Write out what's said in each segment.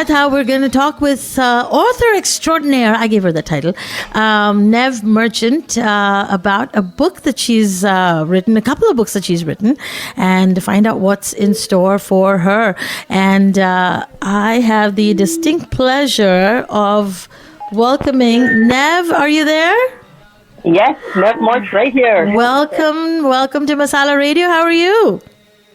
tha we're going to talk with author extraordinaire, I gave her the title, Nev Marchant, about a book that she's written, a couple of books that she's written, and find out what's in store for her. And I have the distinct pleasure of welcoming Nev. Are you there? Yes, Nev March right here. Welcome to Masala Radio. How are you?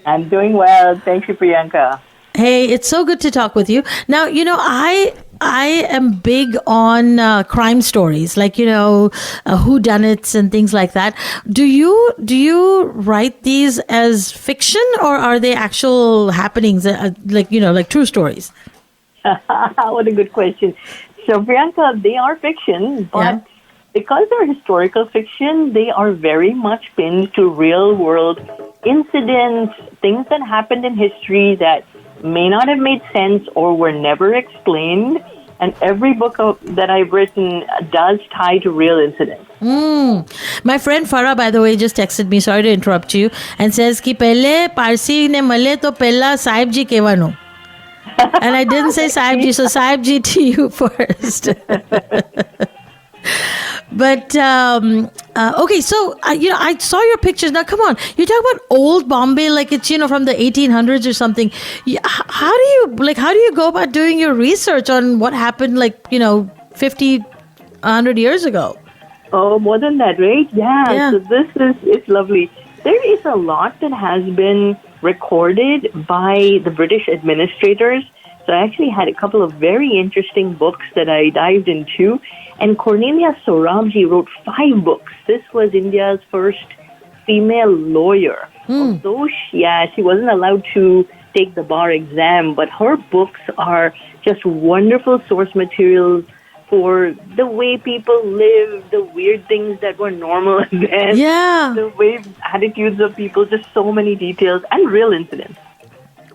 I'm doing well. Thank you, Priyanka. Hey, it's so good to talk with you. Now, I am big on crime stories, like, whodunits and things like that. Do you write these as fiction, or are they actual happenings, like true stories? What a good question. So, Priyanka, they are fiction, but because they're historical fiction, they are very much pinned to real-world incidents, things that happened in history that may not have made sense or were never explained. And every book that I've written does tie to real incidents. My friend Farah, by the way, just texted me, sorry to interrupt you, and says ki pehle Parsi ne male to pehla Sahib ji kevano. And I didn't say Sahib ji, so Sahib ji to you first. But, okay, so, I saw your pictures. Now, come on. You talk about Old Bombay like it's, from the 1800s or something. How do you go about doing your research on what happened 50, 100 years ago? Oh, more than that, right? Yeah. So it's lovely. There is a lot that has been recorded by the British administrators. So I actually had a couple of very interesting books that I dived into. And Cornelia Sorabji wrote 5 books. This was India's first female lawyer. Although she wasn't allowed to take the bar exam, but her books are just wonderful source materials for the way people live, the weird things that were normal then, the way attitudes of people, just so many details and real incidents.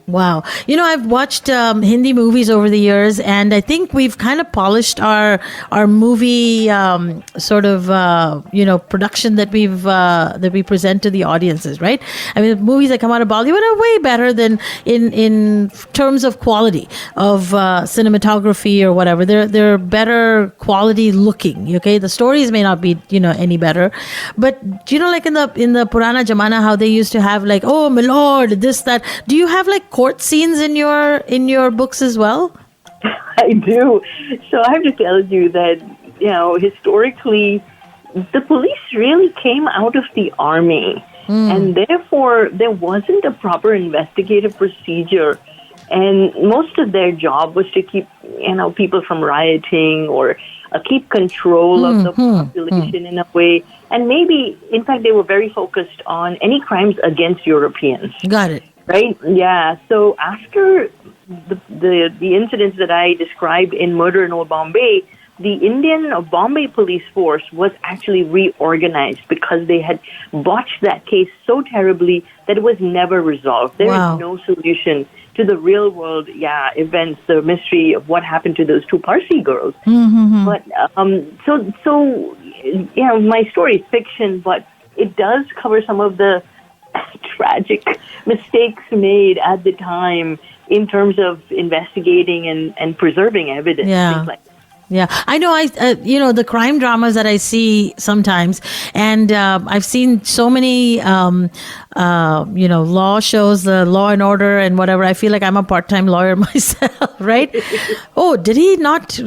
Wow. I've watched Hindi movies over the years, and I think we've kind of polished our movie production that we present to the audiences, right? I mean, the movies that come out of Bollywood are way better than in terms of quality of cinematography or whatever. They're better quality looking, okay? The stories may not be, any better. But, like in the Purana Jamana, how they used to have oh, my lord, this, that. Do you have court scenes in your books as well? I do. So I have to tell you that, historically, the police really came out of the army. And therefore, there wasn't a proper investigative procedure. And most of their job was to keep, people from rioting or keep control of the population in a way. And maybe, in fact, they were very focused on any crimes against Europeans. Got it. Right? Yeah. So after the incidents that I described in Murder in Old Bombay, the Indian Bombay police force was actually reorganized because they had botched that case so terribly that it was never resolved. There is no solution to the real world, events, the mystery of what happened to those 2 Parsi girls. But so my story is fiction, but it does cover some of the tragic mistakes made at the time in terms of investigating and preserving evidence. Things like that. Yeah, I know. The crime dramas that I see sometimes, and I've seen so many, law shows, the Law and Order and whatever. I feel like I'm a part-time lawyer myself, right? Oh, did he not,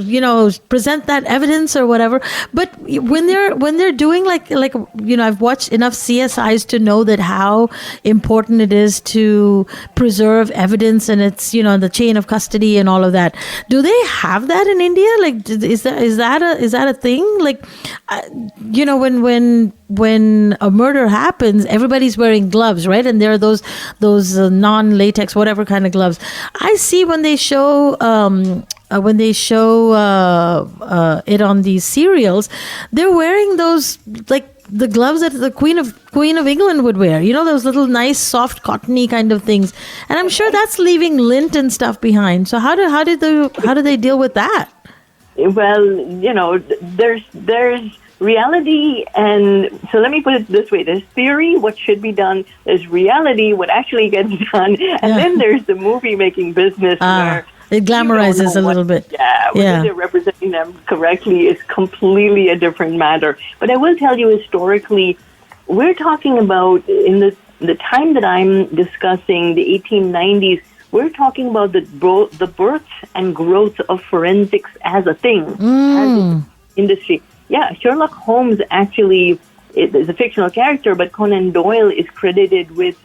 present that evidence or whatever? But when they're doing I've watched enough CSIs to know that how important it is to preserve evidence, and it's the chain of custody and all of that. Do they have that in India? Is that a thing? When a murder happens, everybody's wearing gloves, right? And there are those non-latex, whatever kind of gloves. I see when they show it on these serials, they're wearing those the gloves that the Queen of England would wear. Those little nice, soft, cottony kind of things. And I'm sure that's leaving lint and stuff behind. So how do they deal with that? Well, there's reality, and so let me put it this way. There's theory, what should be done. There's reality, what actually gets done. And then there's the movie-making business where It glamorizes a little bit. Yeah, whether they're representing them correctly is completely a different matter. But I will tell you, historically, we're talking about in the time that I'm discussing, the 1890s, we're talking about the birth and growth of forensics as a thing, as an industry. Yeah, Sherlock Holmes actually is a fictional character, but Conan Doyle is credited with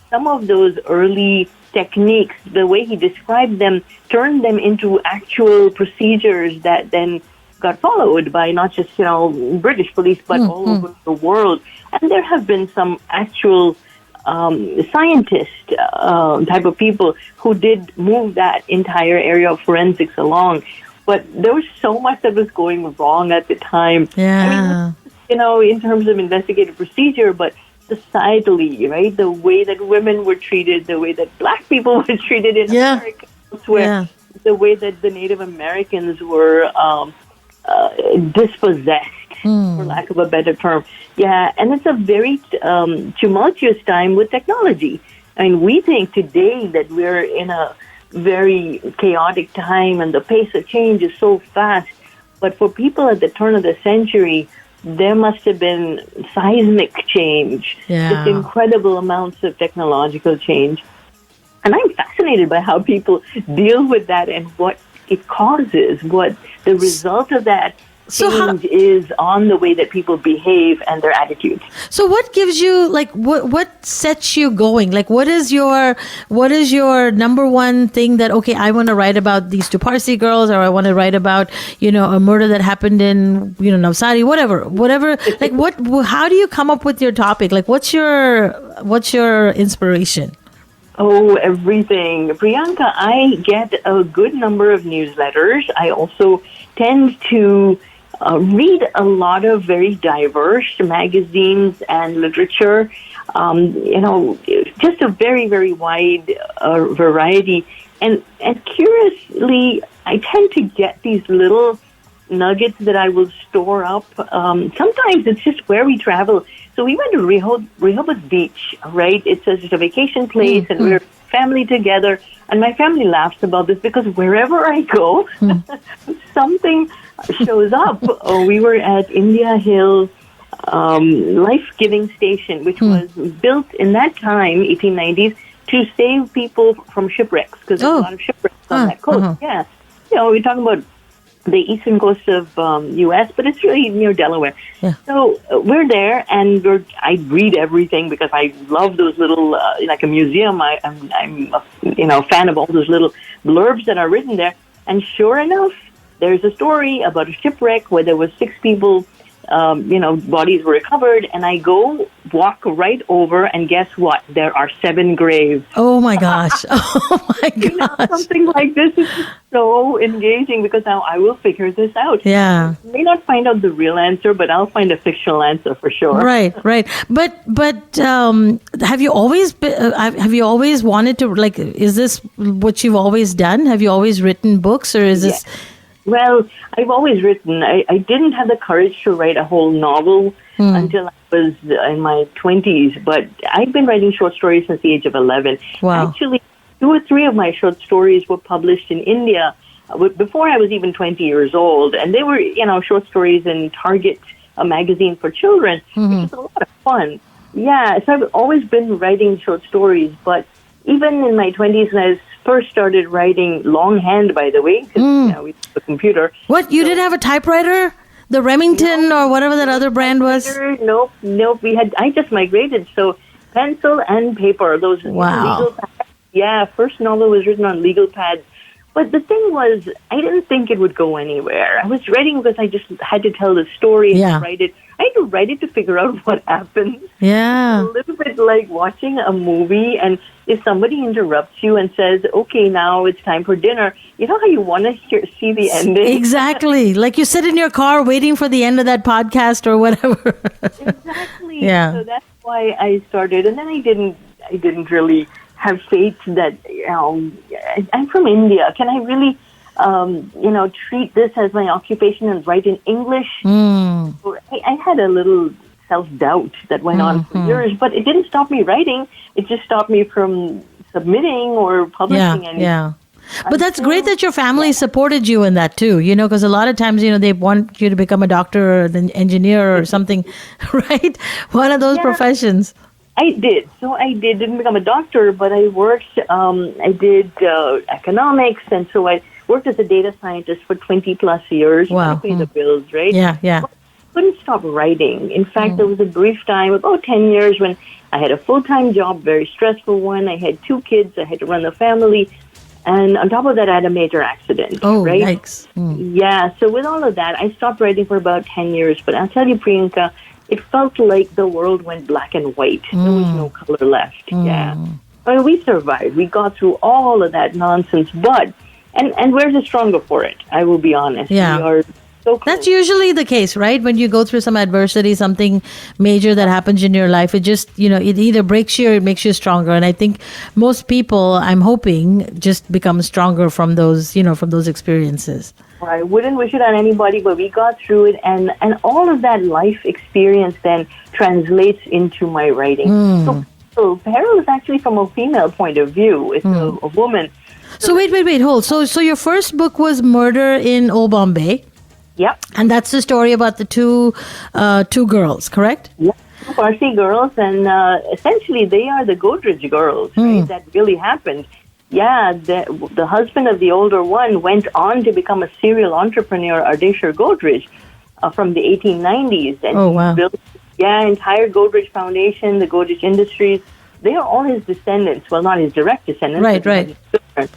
some of those early techniques. The way he described them turned them into actual procedures that then got followed by not just, British police, but all over the world. And there have been some actual scientist type of people who did move that entire area of forensics along. But there was so much that was going wrong at the time. Yeah. I mean, in terms of investigative procedure, but societally, right? The way that women were treated, the way that black people were treated in America, elsewhere, the way that the Native Americans were dispossessed, for lack of a better term. Yeah, and it's a very tumultuous time with technology. I mean, we think today that we're in a very chaotic time and the pace of change is so fast. But for people at the turn of the century, there must have been seismic change, just incredible amounts of technological change. And I'm fascinated by how people deal with that and what it causes, what the result of that change is on the way that people behave and their attitudes. So what gives you, what sets you going? What is your number one thing that, okay, I want to write about these two Parsi girls, or I want to write about, a murder that happened in, Navsari, whatever. How do you come up with your topic? What's your inspiration? Oh, everything. Priyanka, I get a good number of newsletters. I also tend to read a lot of very diverse magazines and literature, just a very, very wide variety. And curiously, I tend to get these little nuggets that I will store up. Sometimes it's just where we travel. So we went to Rehoboth Beach, right? It's a vacation place, and we're family together. And my family laughs about this because wherever I go, something shows up. We were at India Hill Life-Giving Station, which was built in that time, 1890s, to save people from shipwrecks, because there's a lot of shipwrecks on that coast. Yeah. We're talking about the eastern coast of U.S., but it's really near Delaware. Yeah. So we're there, and I read everything because I love those little, like a museum. I'm a fan of all those little blurbs that are written there. And sure enough, there's a story about a shipwreck where there was 6 people, bodies were recovered, and I go walk right over, and guess what? There are 7 graves. Oh my gosh! Oh my gosh! Something like this is so engaging because now I will figure this out. Yeah, I may not find out the real answer, but I'll find a fictional answer for sure. Right. But have you always wanted to, is this what you've always done? Have you always written books, or is this? Well, I've always written. I didn't have the courage to write a whole novel until I was in my 20s, but I've been writing short stories since the age of 11. Wow. Actually, 2 or 3 of my short stories were published in India before I was even 20 years old, and they were, short stories in Target, a magazine for children, which is a lot of fun. Yeah, so I've always been writing short stories, but even in my 20s, when I first started writing longhand, by the way, because we have a computer. What? You didn't have a typewriter? The Remington or whatever that other brand was? Nope. I just migrated. So pencil and paper, those legal pads. Yeah, first novel was written on legal pads. But the thing was, I didn't think it would go anywhere. I was writing because I just had to tell the story and write it. I had to write it to figure out what happens. Yeah. It's a little bit like watching a movie, and if somebody interrupts you and says, okay, now it's time for dinner, you know how you want to see the ending? Exactly. Like you sit in your car waiting for the end of that podcast or whatever. Exactly. Yeah. So that's why I started. And then I didn't really have faith that, I'm from India. Can I really, treat this as my occupation and write in English? So I had a little self-doubt that went on for years, but it didn't stop me writing. It just stopped me from submitting or publishing anything. Yeah. But that's great that your family supported you in that too, because a lot of times, they want you to become a doctor or an engineer or something, right? One of those professions. I did. So I didn't become a doctor, but I worked, I did economics, and so I worked as a data scientist for 20 plus years. Wow. To pay the bills, right? Yeah. But I couldn't stop writing. In fact, there was a brief time, about 10 years, when I had a full-time job, very stressful one. I had 2 kids. I had to run the family. And on top of that, I had a major accident. Oh, right? yikes. Yeah, so with all of that, I stopped writing for about 10 years. But I'll tell you, Priyanka, it felt like the world went black and white. There was no color left. Yeah. I mean, we survived. We got through all of that nonsense. But, and we're the stronger for it, I will be honest. Yeah. We are so close. That's usually the case, right? When you go through some adversity, something major that happens in your life, it just, it either breaks you or it makes you stronger. And I think most people, I'm hoping, just become stronger from those, from those experiences. I wouldn't wish it on anybody, but we got through it. And all of that life experience then translates into my writing. So Peril is actually from a female point of view. It's a woman. So wait, hold. So your first book was Murder in Old Bombay. Yep. And that's the story about the two girls, correct? Yep. Parsi girls, and essentially they are the Godrej girls, right? That really happened. Yeah, the husband of the older one went on to become a serial entrepreneur, Ardeshir Godrej, from the 1890s. And he built, entire Godrej Foundation, the Godrej Industries. They are all his descendants. Well, not his direct descendants. Right.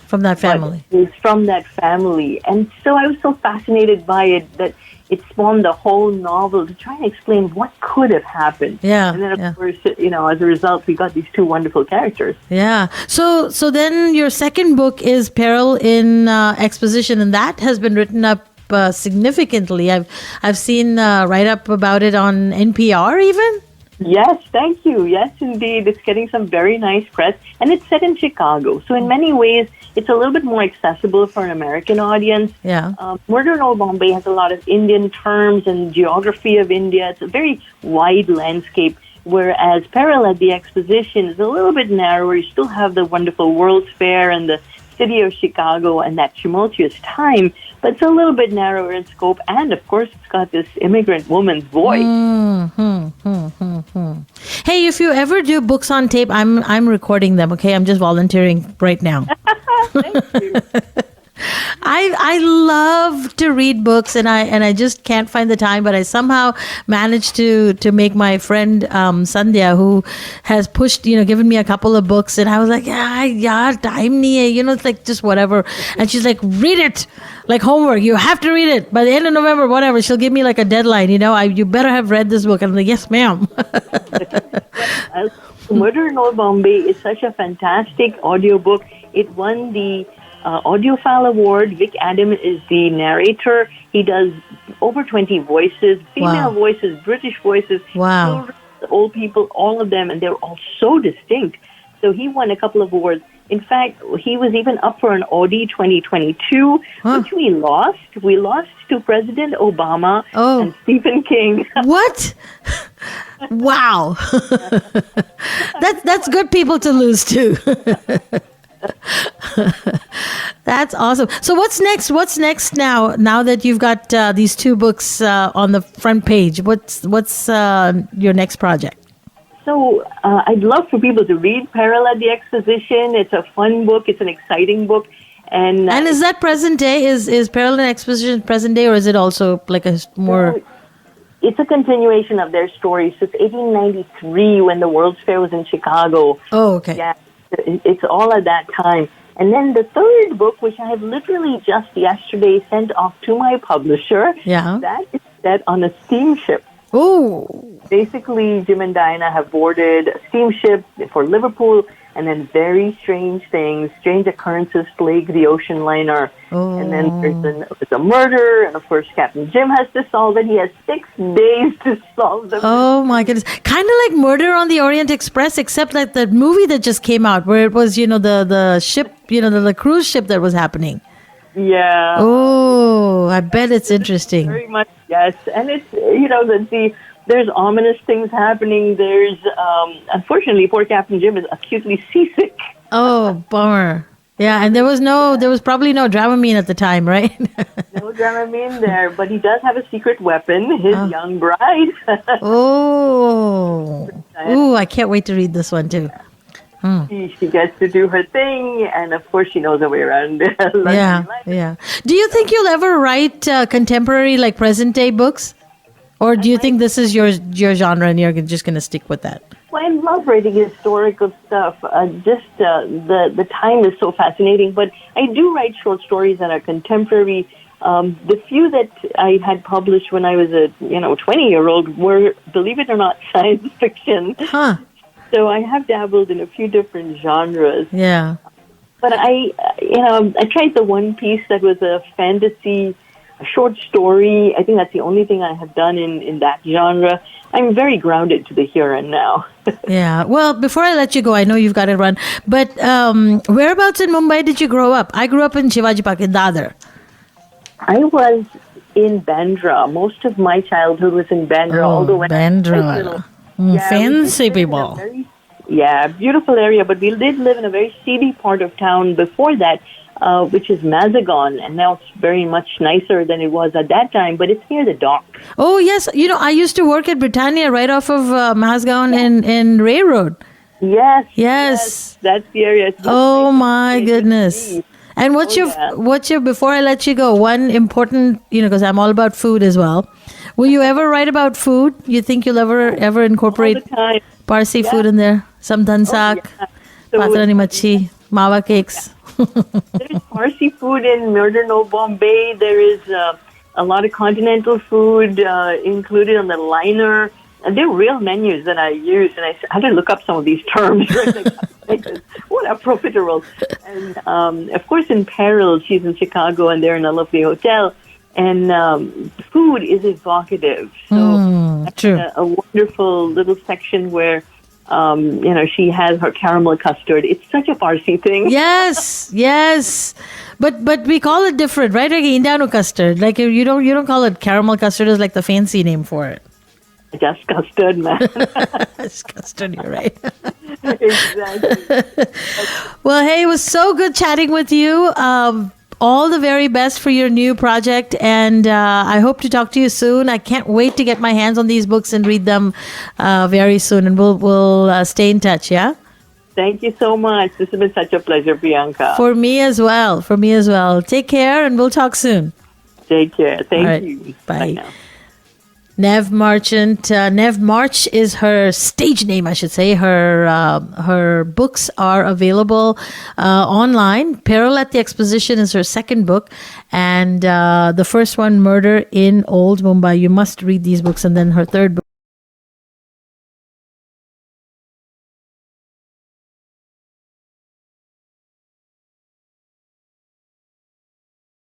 From that family. It's from that family. And so I was so fascinated by it that it spawned the whole novel to try and explain what could have happened. Yeah. And then, of course, as a result, we got these 2 wonderful characters. Yeah. So then your second book is Peril in Exposition, and that has been written up significantly. I've seen write-up about it on NPR even. Yes, thank you. Yes, indeed. It's getting some very nice press. And it's set in Chicago. So in many ways, it's a little bit more accessible for an American audience. Yeah. Murder in Old Bombay has a lot of Indian terms and geography of India. It's a very wide landscape, whereas Peril at the Exposition is a little bit narrower. You still have the wonderful World's Fair and the city of Chicago and that tumultuous time, but it's a little bit narrower in scope. And, of course, it's got this immigrant woman's voice. Hey, if you ever do books on tape, I'm recording them, okay? I'm just volunteering right now. Thank you. I love to read books, and I just can't find the time, but I somehow managed to make my friend Sandhya, who has pushed, given me a couple of books, and I was like, time nahi hai, it's like just whatever. And she's like, read it, like homework. You have to read it by the end of November, whatever. She'll give me like a deadline, you better have read this book. And I'm like, yes, ma'am. Murder in Old Bombay is such a fantastic audiobook. It won the Audiophile Award. Vic Adam is the narrator. He does over 20 voices, female voices, British voices, children, old people, all of them, and they're all so distinct. So he won a couple of awards. In fact, he was even up for an Audi 2022, which we lost. We lost to President Obama and Stephen King. What? Wow. That's good people to lose to. That's awesome. So what's next? What's next now? Now that you've got these 2 books on the front page, what's your next project? So I'd love for people to read Peril at the Exposition. It's a fun book. It's an exciting book. And is that present day? Is Peril and Exposition present day, or is it also like a more... It's a continuation of their story. So it's 1893 when the World's Fair was in Chicago. Oh, okay. Yeah, it's all at that time. And then the third book, which I have literally just yesterday sent off to my publisher, that is set on a steamship. Oh. Basically, Jim and Diana have boarded a steamship for Liverpool, and then very strange occurrences plague the ocean liner. Oh. And then there's a murder, and of course Captain Jim has to solve it. He has 6 days to solve the Oh my goodness. Kind of like Murder on the Orient Express, except like the movie that just came out where it was, the ship, the cruise ship that was happening. Yeah. Oh, I bet it's interesting. Very much, yes. And it's, there's ominous things happening. There's, unfortunately, poor Captain Jim is acutely seasick. Oh, bummer. Yeah, and there was probably no Dramamine at the time, right? No Dramamine there, but he does have a secret weapon, his young bride. Oh. Ooh, I can't wait to read this one too. She gets to do her thing, and of course she knows her way around. Yeah. Do you think you'll ever write contemporary, like present day books? Or do you think this is your genre and you're just going to stick with that? Well, I love writing historical stuff. The time is so fascinating. But I do write short stories that are contemporary. The few that I had published when I was a 20-year-old were, believe it or not, science fiction. Huh. So I have dabbled in a few different genres. Yeah. But I tried the one piece that was a fantasy, a short story. I think that's the only thing I have done in that genre. I'm very grounded to the here and now. Yeah. Well, before I let you go, I know you've got to run. But whereabouts in Mumbai did you grow up? I grew up in Shivaji Park in Dadar. I was in Bandra. Most of my childhood was in Bandra. Although when Bandra. Fancy people. Beautiful area. But we did live in a very seedy part of town before that, which is Mazagon. And now it's very much nicer than it was at that time. But it's near the dock. Oh, yes. I used to work at Britannia right off of Mazagon in Ray Road. Yes. That's the area. Oh, my goodness. And what's your, before I let you go, one important, because I'm all about food as well. Will you ever write about food? You think you'll ever incorporate Parsi food in there? Some dansak, patrani machi, mawa cakes. There's Parsi food in northern Old Bombay. There is a lot of continental food included on the liner. And they're real menus that I use, and I had to look up some of these terms. What are profiteroles? And of course, in Peril, she's in Chicago, and they're in a lovely hotel. And food is evocative. So true. A wonderful little section where she has her caramel custard. It's such a Parsi thing. Yes. But we call it different, right? Like Indiano custard. Like you don't call it caramel custard as like the fancy name for it. Just custard, man. Just custard, you're right. Exactly. Well, hey, it was so good chatting with you. All the very best for your new project, and I hope to talk to you soon. I can't wait to get my hands on these books and read them very soon, and we'll stay in touch, yeah? Thank you so much. This has been such a pleasure, Priyanka. For me as well. Take care, and we'll talk soon. Take care. Thank you. Bye now. Nev Marchant. Nev March is her stage name, I should say. Her books are available online. Peril at the Exposition is her second book. And the first one, Murder in Old Mumbai. You must read these books. And then her third book.